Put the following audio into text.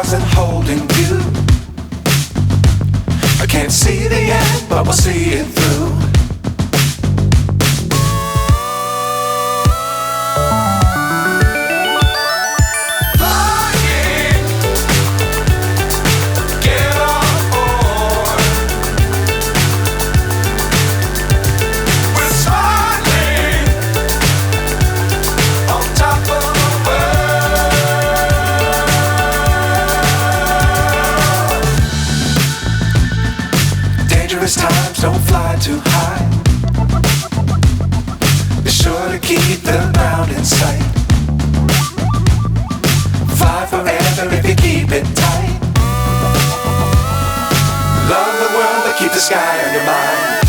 stars and holding you. I can't see the end, but we'll see it through. Times don't fly too high. Be sure to keep the ground in sight. Fly forever if you keep it tight. Love the world but keep the sky on your mind.